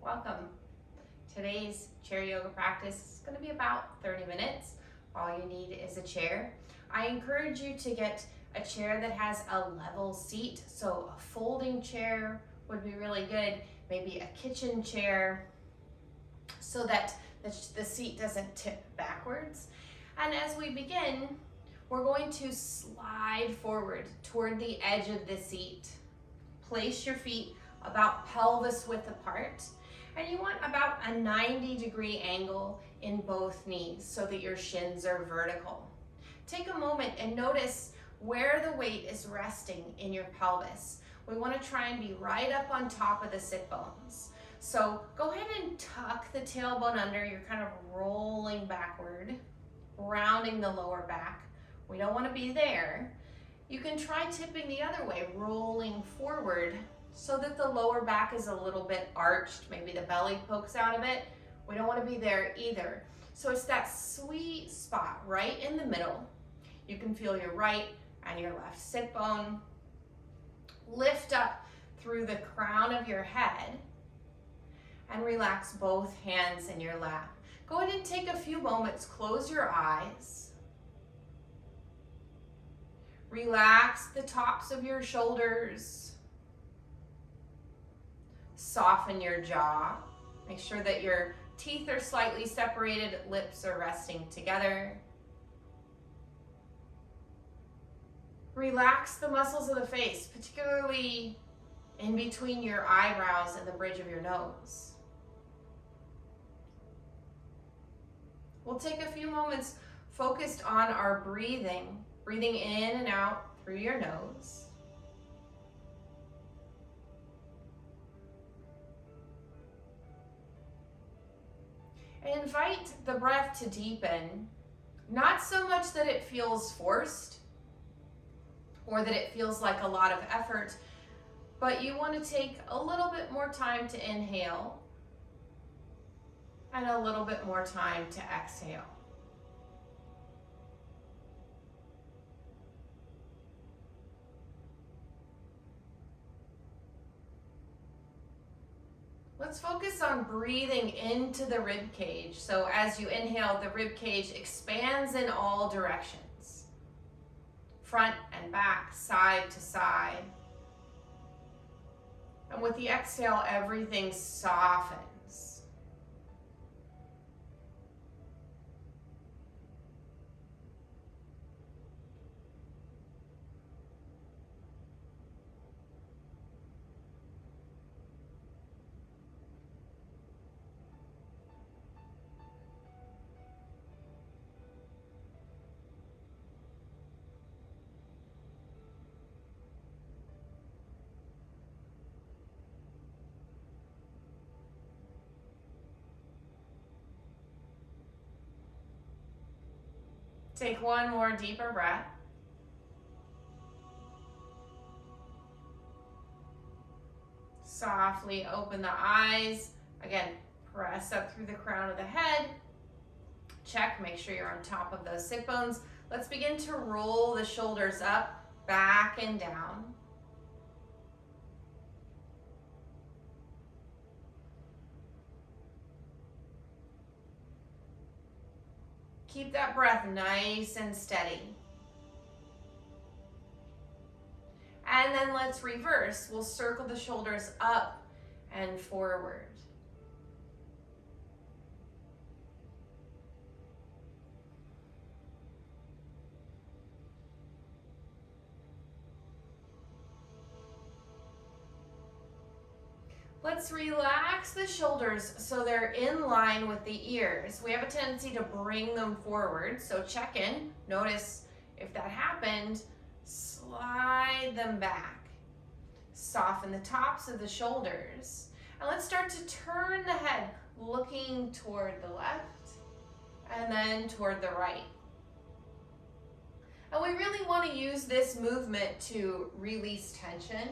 welcome. Today's chair yoga practice is going to be about 30 minutes. All you need is a chair. I encourage you to get a chair that has a level seat, so a folding chair would be really good, maybe a kitchen chair, so that the seat doesn't tip backwards. And as we begin, we're going to slide forward toward the edge of the seat. Place your feet about pelvis width apart, and you want about a 90-degree angle in both knees so that your shins are vertical. Take a moment and notice where the weight is resting in your pelvis. We want to try and be right up on top of the sit bones. So go ahead and tuck the tailbone under. You're kind of rolling backward, rounding the lower back. We don't want to be there. You can try tipping the other way, rolling forward so that the lower back is a little bit arched. Maybe the belly pokes out a bit. We don't want to be there either. So it's that sweet spot right in the middle. You can feel your right and your left sit bone. Lift up through the crown of your head and relax both hands in your lap. Go ahead and take a few moments, close your eyes. Relax the tops of your shoulders. Soften your jaw. Make sure that your teeth are slightly separated, lips are resting together. Relax the muscles of the face, particularly in between your eyebrows and the bridge of your nose. We'll take a few moments focused on our breathing. Breathing in and out through your nose. And invite the breath to deepen, not so much that it feels forced or that it feels like a lot of effort, but you want to take a little bit more time to inhale and a little bit more time to exhale. Let's focus on breathing into the rib cage. So as you inhale, the rib cage expands in all directions. Front and back, side to side. And with the exhale, everything softens. Take one more deeper breath. Softly open the eyes. Again, press up through the crown of the head. Check, make sure you're on top of those sit bones. Let's begin to roll the shoulders up, back and down. Keep that breath nice and steady. And then let's reverse. We'll circle the shoulders up and forward. Let's relax the shoulders so they're in line with the ears. We have a tendency to bring them forward, so check in. Notice if that happened, slide them back. Soften the tops of the shoulders. And let's start to turn the head, looking toward the left and then toward the right. And we really want to use this movement to release tension,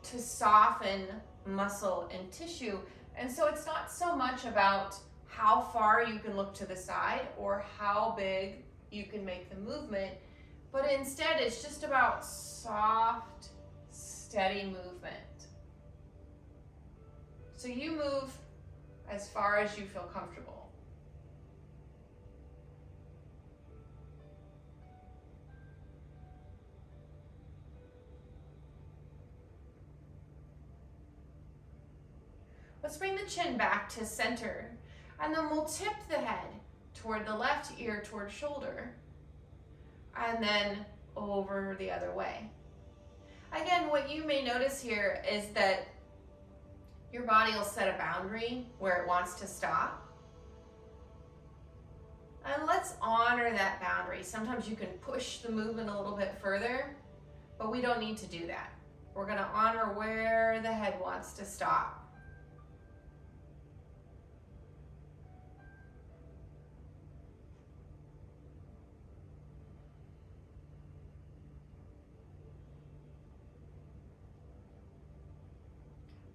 to soften muscle and tissue. And so it's not so much about how far you can look to the side or how big you can make the movement, but instead it's just about soft, steady movement. So you move as far as you feel comfortable. Let's bring the chin back to center, and then we'll tip the head toward the left ear, toward shoulder, and then over the other way. Again, what you may notice here is that your body will set a boundary where it wants to stop. And let's honor that boundary. Sometimes you can push the movement a little bit further, but we don't need to do that. We're going to honor where the head wants to stop.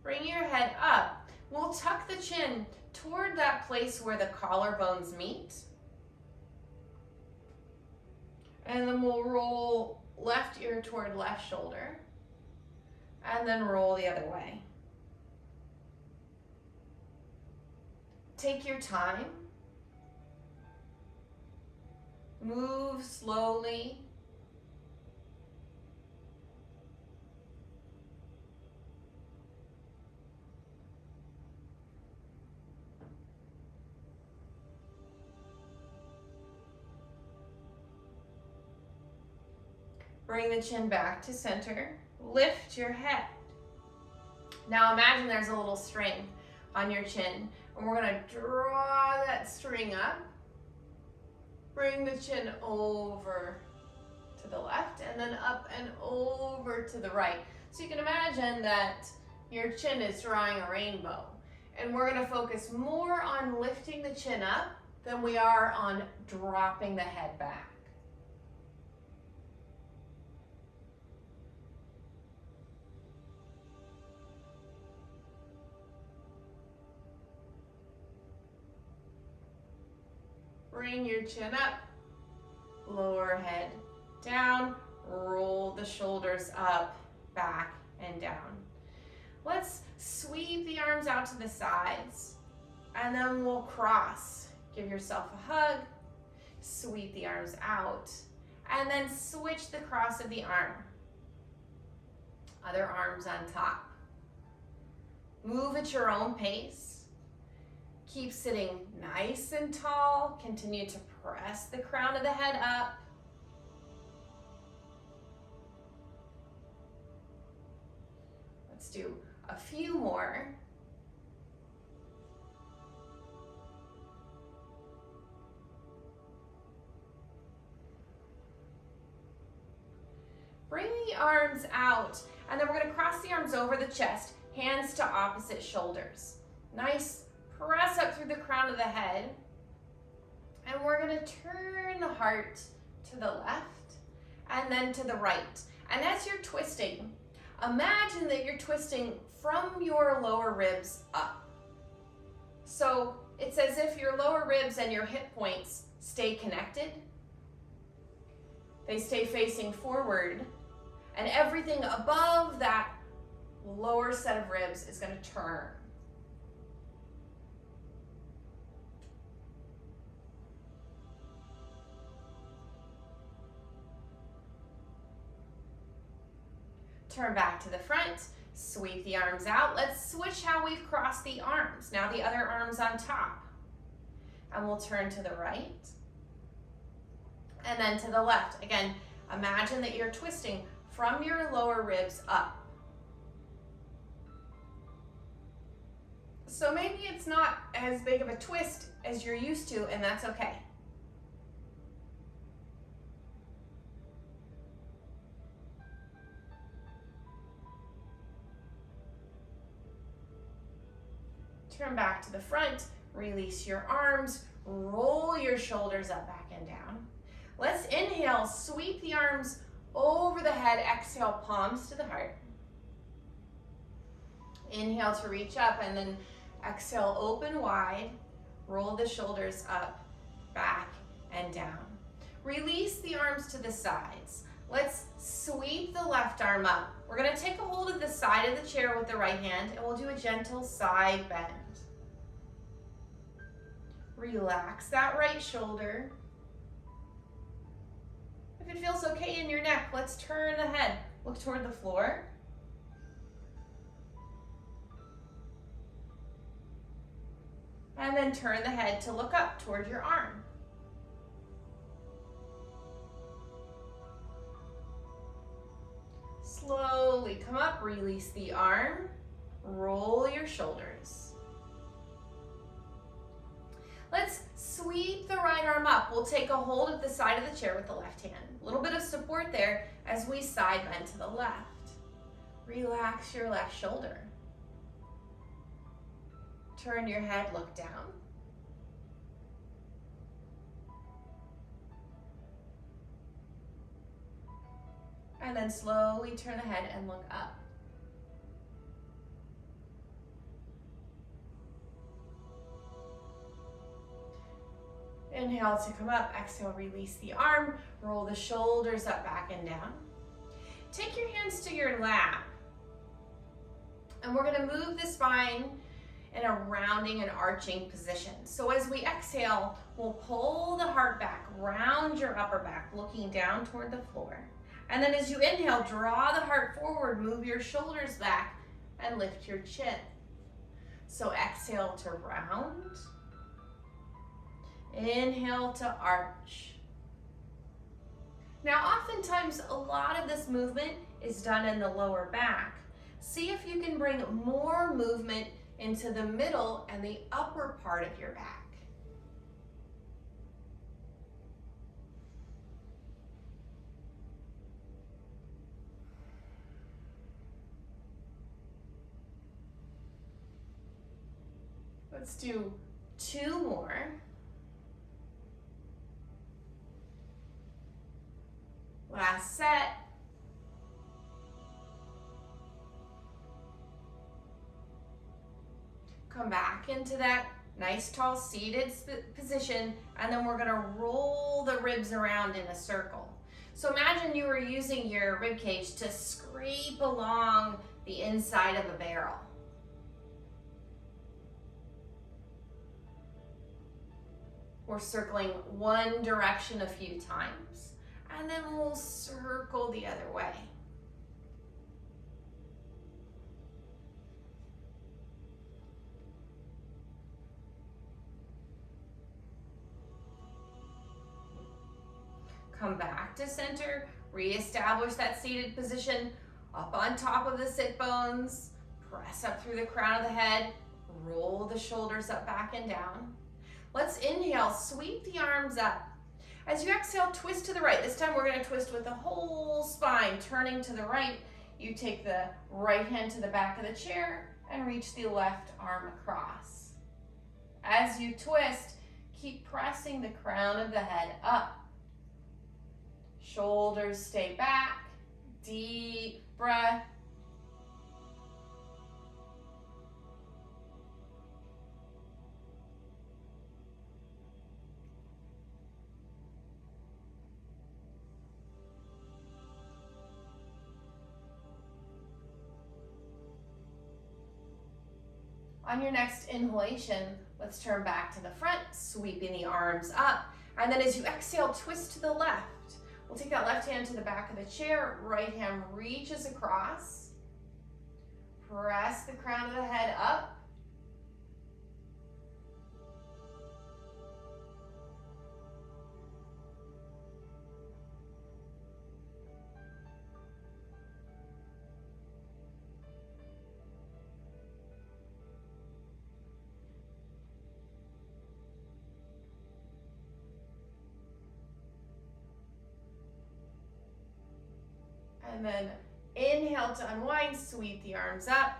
Bring your head up. We'll tuck the chin toward that place where the collarbones meet. And then we'll roll left ear toward left shoulder. And then roll the other way. Take your time. Move slowly. Bring the chin back to center. Lift your head. Now imagine there's a little string on your chin, and we're going to draw that string up. Bring the chin over to the left, and then up and over to the right. So you can imagine that your chin is drawing a rainbow. And we're going to focus more on lifting the chin up than we are on dropping the head back. Bring your chin up, lower head down, roll the shoulders up, back, and down. Let's sweep the arms out to the sides, and then we'll cross. Give yourself a hug, sweep the arms out, and then switch the cross of the arm. Other arms on top. Move at your own pace. Keep sitting nice and tall. Continue to press the crown of the head up. Let's do a few more. Bring the arms out, and then we're going to cross the arms over the chest, hands to opposite shoulders. Nice. Press up through the crown of the head, and we're going to turn the heart to the left and then to the right. And as you're twisting, imagine that you're twisting from your lower ribs up. So it's as if your lower ribs and your hip points stay connected. They stay facing forward, and everything above that lower set of ribs is going to turn. Turn back to the front, sweep the arms out. Let's switch how we've crossed the arms. Now the other arm's on top. And we'll turn to the right. And then to the left. Again, imagine that you're twisting from your lower ribs up. So maybe it's not as big of a twist as you're used to, and that's okay. Turn back to the front, release your arms, roll your shoulders up, back, and down. Let's inhale, sweep the arms over the head, exhale, palms to the heart. Inhale to reach up, and then exhale, open wide, roll the shoulders up, back, and down. Release the arms to the sides. Let's sweep the left arm up. We're gonna take a hold of the side of the chair with the right hand and we'll do a gentle side bend. Relax that right shoulder. If it feels okay in your neck, let's turn the head. Look toward the floor. And then turn the head to look up toward your arm. Slowly come up, release the arm, roll your shoulders. Let's sweep the right arm up. We'll take a hold of the side of the chair with the left hand. A little bit of support there as we side bend to the left. Relax your left shoulder. Turn your head, look down. And then slowly turn the head and look up. Inhale to come up, exhale, release the arm, roll the shoulders up, back and down. Take your hands to your lap. And we're gonna move the spine in a rounding and arching position. So as we exhale, we'll pull the heart back, round your upper back, looking down toward the floor. And then as you inhale, draw the heart forward, move your shoulders back, and lift your chin. So exhale to round. Inhale to arch. Now, oftentimes, a lot of this movement is done in the lower back. See if you can bring more movement into the middle and the upper part of your back. Let's do 2 more. Last set. Come back into that nice tall seated position, and then we're gonna roll the ribs around in a circle. So imagine you were using your rib cage to scrape along the inside of a barrel. We're circling one direction a few times, and then we'll circle the other way. Come back to center, reestablish that seated position, up on top of the sit bones, press up through the crown of the head, roll the shoulders up, back and down. Let's inhale, sweep the arms up. As you exhale, twist to the right. This time we're gonna twist with the whole spine, turning to the right. You take the right hand to the back of the chair and reach the left arm across. As you twist, keep pressing the crown of the head up. Shoulders stay back, deep breath. On your next inhalation, let's turn back to the front, sweeping the arms up. And then as you exhale, twist to the left. We'll take that left hand to the back of the chair, right hand reaches across. Press the crown of the head up. And then inhale to unwind, sweep the arms up.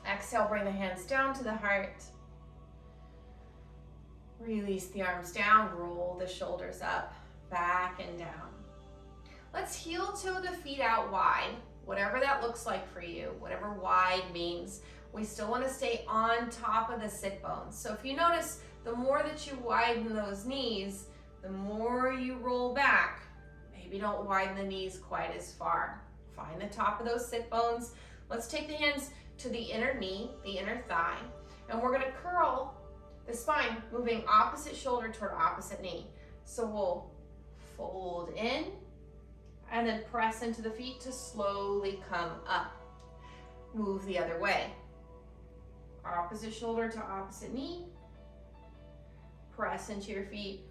Exhale, bring the hands down to the heart. Release the arms down, roll the shoulders up, back and down. Let's heel toe the feet out wide, whatever that looks like for you, whatever wide means. We still want to stay on top of the sit bones. So if you notice, the more that you widen those knees, the more you roll back. Maybe Maybe don't widen the knees quite as far. Find the top of those sit bones. Let's take the hands to the inner knee, the inner thigh, and we're gonna curl the spine, moving opposite shoulder toward opposite knee. So we'll fold in and then press into the feet to slowly come up. Move the other way. Opposite shoulder to opposite knee. Press into your feet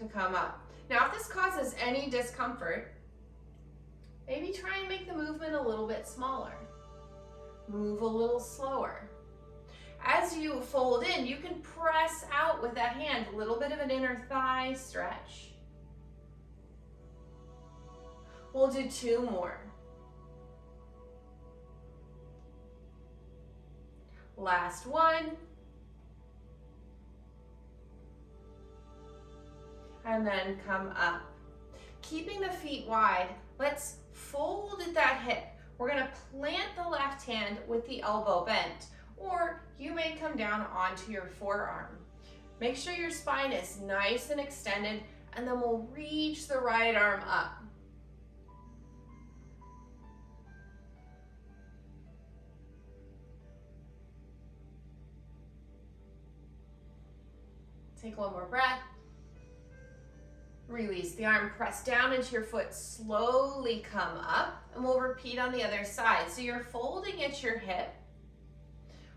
to come up. Now, if this causes any discomfort, maybe try and make the movement a little bit smaller. Move a little slower. As you fold in, you can press out with that hand, a little bit of an inner thigh stretch. We'll do 2 more. Last one. And then come up. Keeping the feet wide, let's fold at that hip. We're gonna plant the left hand with the elbow bent, or you may come down onto your forearm. Make sure your spine is nice and extended, and then we'll reach the right arm up. Take one more breath. Release the arm, press down into your foot, slowly come up, and we'll repeat on the other side. So you're folding at your hip.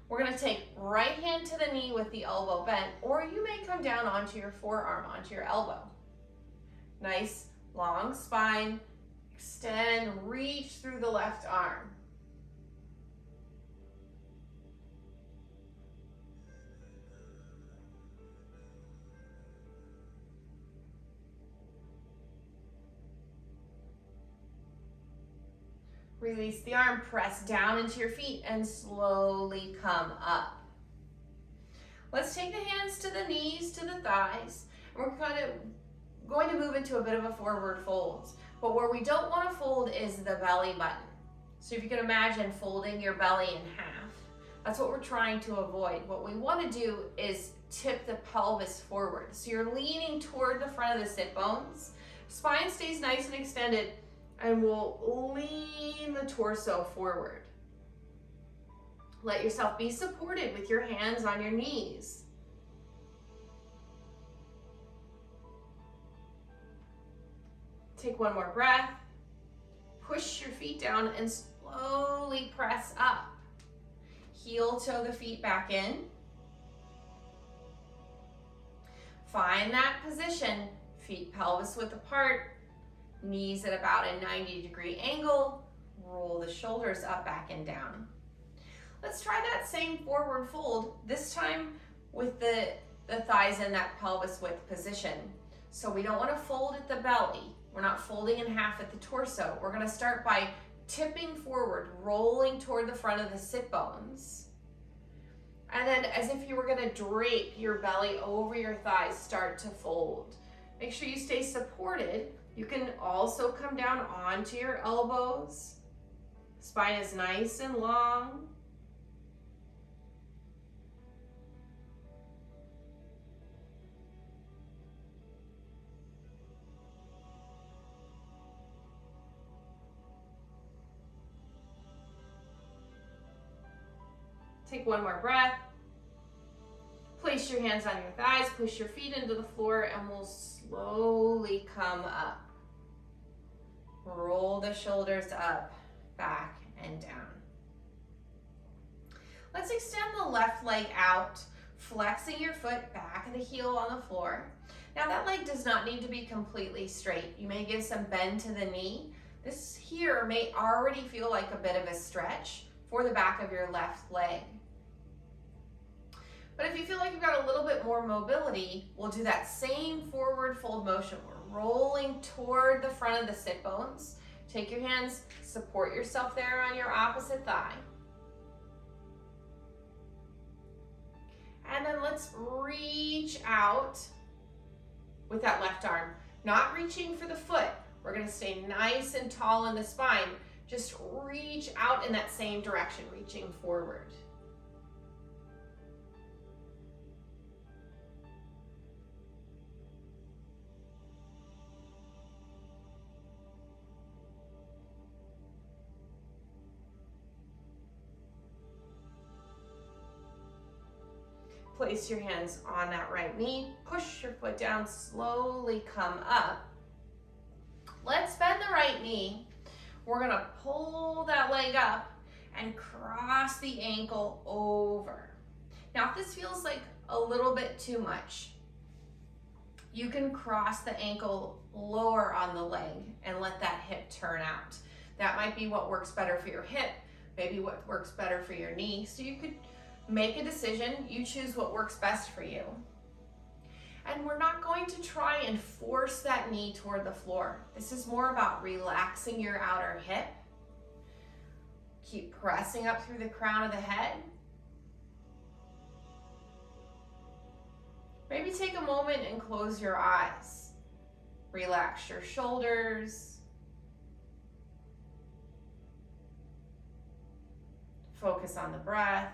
We're gonna take right hand to the knee with the elbow bent, or you may come down onto your forearm, onto your elbow. Nice, long spine, extend, reach through the left arm. Release the arm, press down into your feet, and slowly come up. Let's take the hands to the knees, to the thighs. We're going to move into a bit of a forward fold. But where we don't want to fold is the belly button. So if you can imagine folding your belly in half, that's what we're trying to avoid. What we want to do is tip the pelvis forward. So you're leaning toward the front of the sit bones. Spine stays nice and extended, and we'll lean the torso forward. Let yourself be supported with your hands on your knees. Take one more breath. Push your feet down and slowly press up. Heel toe the feet back in. Find that position, feet pelvis width apart. Knees at about a 90-degree angle. Roll the shoulders up, back, and down. Let's try that same forward fold, this time with the thighs in that pelvis width position. So we don't want to fold at the belly. We're not folding in half at the torso. We're going to start by tipping forward, rolling toward the front of the sit bones. And then as if you were going to drape your belly over your thighs, start to fold. Make sure you stay supported. You can also come down onto your elbows. Spine is nice and long. Take one more breath. Place your hands on your thighs, push your feet into the floor, and we'll slowly come up. Roll the shoulders up, back, and down. Let's extend the left leg out, flexing your foot back of the heel on the floor. Now that leg does not need to be completely straight. You may give some bend to the knee. This here may already feel like a bit of a stretch for the back of your left leg. But if you feel like you've got a little bit more mobility, we'll do that same forward fold motion. We're rolling toward the front of the sit bones. Take your hands, support yourself there on your opposite thigh. And then let's reach out with that left arm. Not reaching for the foot. We're gonna stay nice and tall in the spine. Just reach out in that same direction, reaching forward. place your hands on that right knee. Push your foot down, slowly come up. Let's bend the right knee. We're gonna pull that leg up and cross the ankle over. Now, if this feels like a little bit too much, you can cross the ankle lower on the leg and let that hip turn out. That might be what works better for your hip, maybe what works better for your knee. So you could make a decision, you choose what works best for you. And we're not going to try and force that knee toward the floor. This is more about relaxing your outer hip. Keep pressing up through the crown of the head. Maybe take a moment and close your eyes. Relax your shoulders. Focus on the breath.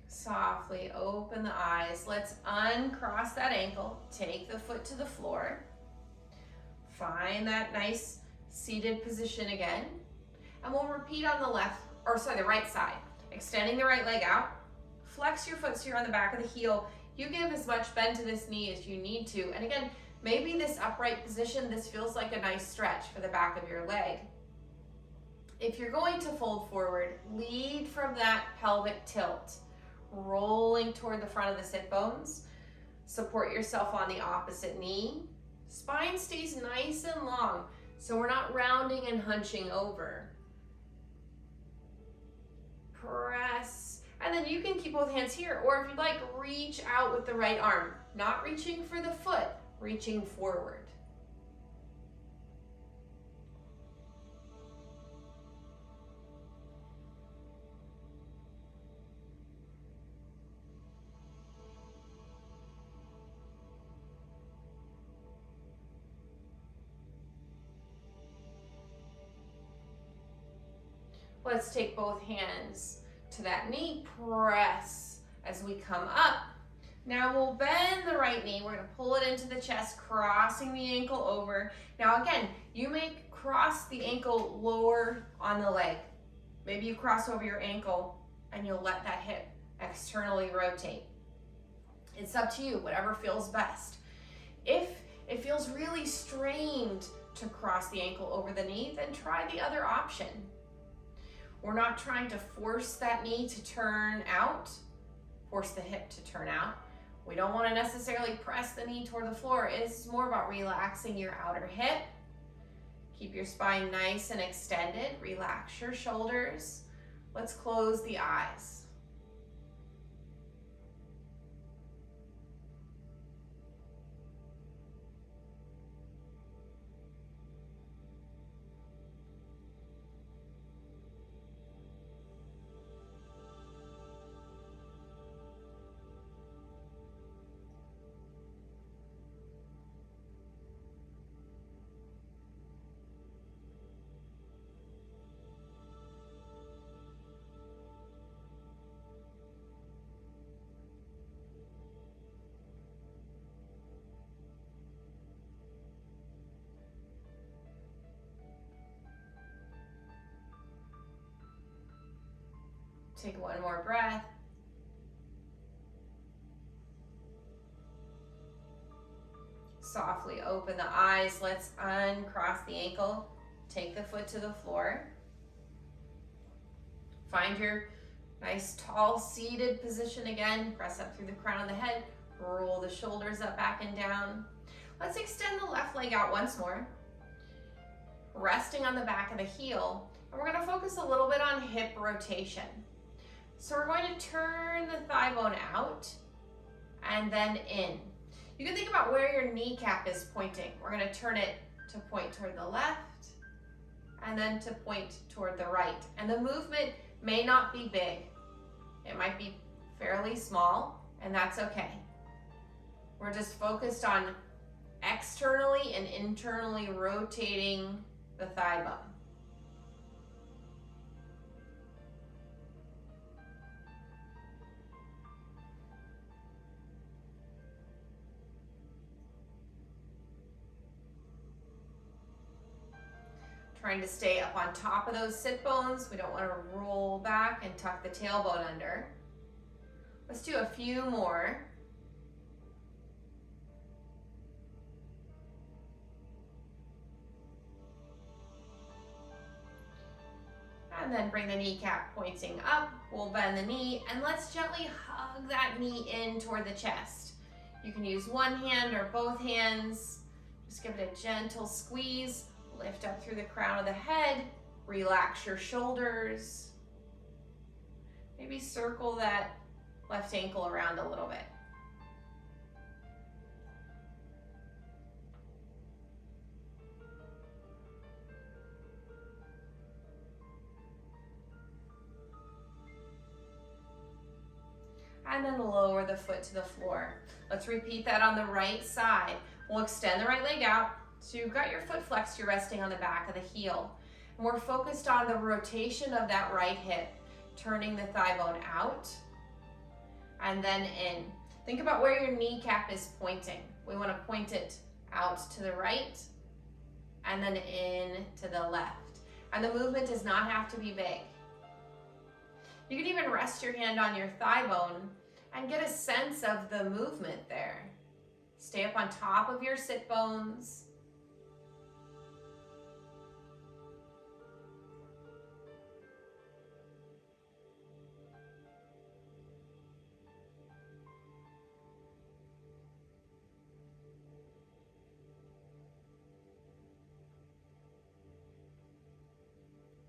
Softly open the eyes. Let's uncross that ankle. Take the foot to the floor. Find that nice seated position again. And we'll repeat on the the right side. Extending the right leg out. Flex your foot so you're on the back of the heel. You give as much bend to this knee as you need to. And again, maybe this upright position, this feels like a nice stretch for the back of your leg. If you're going to fold forward, lead from that pelvic tilt. Rolling toward the front of the sit bones. Support yourself on the opposite knee. Spine stays nice and long, so we're not rounding and hunching over. Press, and then you can keep both hands here, or if you'd like, reach out with the right arm. Not reaching for the foot, reaching forward. Let's take both hands to that knee, press as we come up. Now we'll bend the right knee. We're gonna pull it into the chest, crossing the ankle over. Now again, you may cross the ankle lower on the leg. Maybe you cross over your ankle and you'll let that hip externally rotate. It's up to you, whatever feels best. If it feels really strained to cross the ankle over the knee, then try the other option. We're not trying to force that knee to turn out, force the hip to turn out. We don't want to necessarily press the knee toward the floor. It's more about relaxing your outer hip. Keep your spine nice and extended. Relax your shoulders. Let's close the eyes. Take one more breath. Softly open the eyes. Let's uncross the ankle. Take the foot to the floor. Find your nice tall seated position again. Press up through the crown of the head. Roll the shoulders up, back and down. Let's extend the left leg out once more. Resting on the back of the heel. And we're going to focus a little bit on hip rotation. So we're going to turn the thigh bone out and then in. You can think about where your kneecap is pointing. We're going to turn it to point toward the left and then to point toward the right. And the movement may not be big. It might be fairly small, and that's okay. We're just focused on externally and internally rotating the thigh bone. Trying to stay up on top of those sit bones. We don't want to roll back and tuck the tailbone under. Let's do a few more. And then bring the kneecap pointing up. We'll bend the knee and let's gently hug that knee in toward the chest. You can use one hand or both hands. Just give it a gentle squeeze. Lift up through the crown of the head. Relax your shoulders. Maybe circle that left ankle around a little bit. And then lower the foot to the floor. Let's repeat that on the right side. We'll extend the right leg out. So you've got your foot flexed, you're resting on the back of the heel. And we're focused on the rotation of that right hip, turning the thigh bone out and then in. Think about where your kneecap is pointing. We want to point it out to the right and then in to the left. And the movement does not have to be big. You can even rest your hand on your thigh bone and get a sense of the movement there. Stay up on top of your sit bones.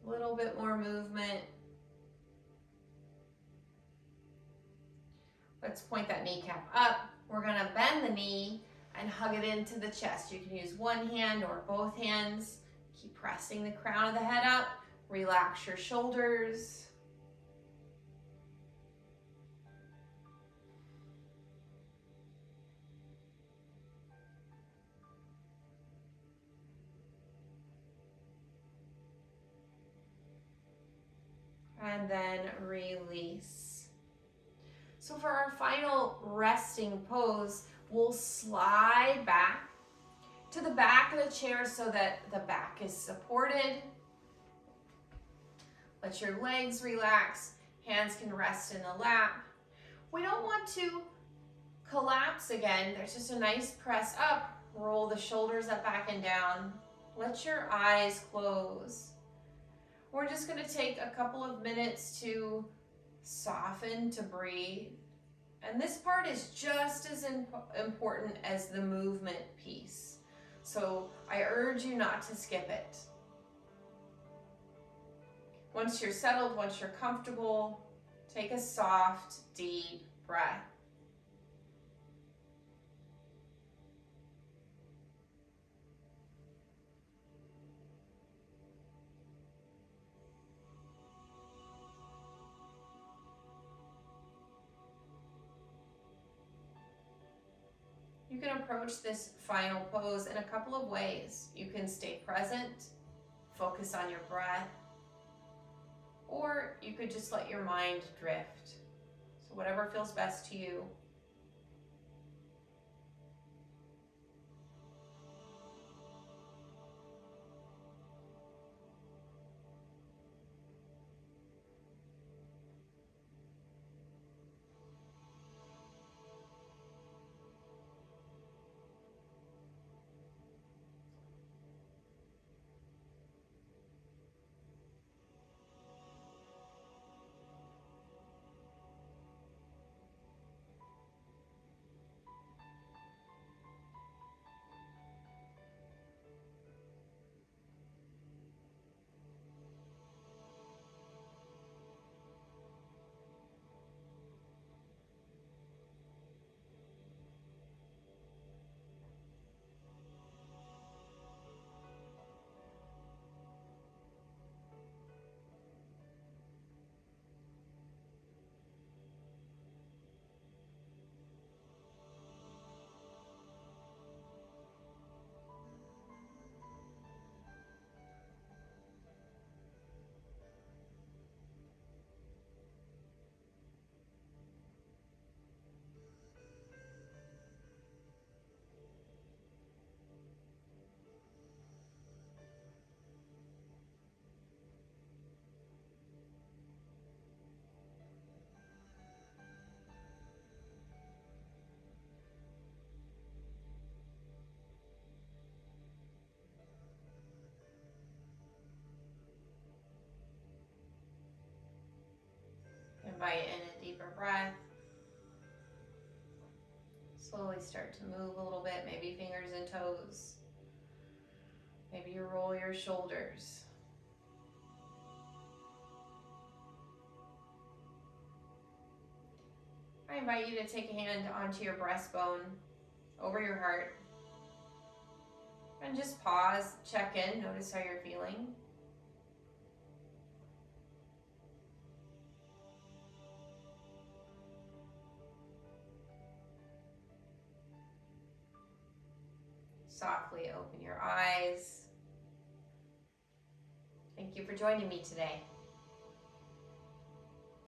A little bit more movement. Let's point that kneecap up. We're gonna bend the knee and hug it into the chest. You can use one hand or both hands. Keep pressing the crown of the head up. Relax your shoulders. And then release. So for our final resting pose, we'll slide back to the back of the chair so that the back is supported. Let your legs relax. Hands can rest in the lap. We don't want to collapse again. There's just a nice press up. Roll the shoulders up, back, and down. Let your eyes close. We're just going to take a couple of minutes to soften, to breathe. And this part is just as important as the movement piece. So I urge you not to skip it. Once you're settled, once you're comfortable, take a soft, deep breath. You can approach this final pose in a couple of ways. You can stay present, focus on your breath, or you could just let your mind drift. So whatever feels best to you. breath. Slowly start to move a little bit, maybe fingers and toes. Maybe you roll your shoulders. I invite you to take a hand onto your breastbone, over your heart, and just pause, check in, notice how you're feeling. Softly open your eyes. Thank you for joining me today.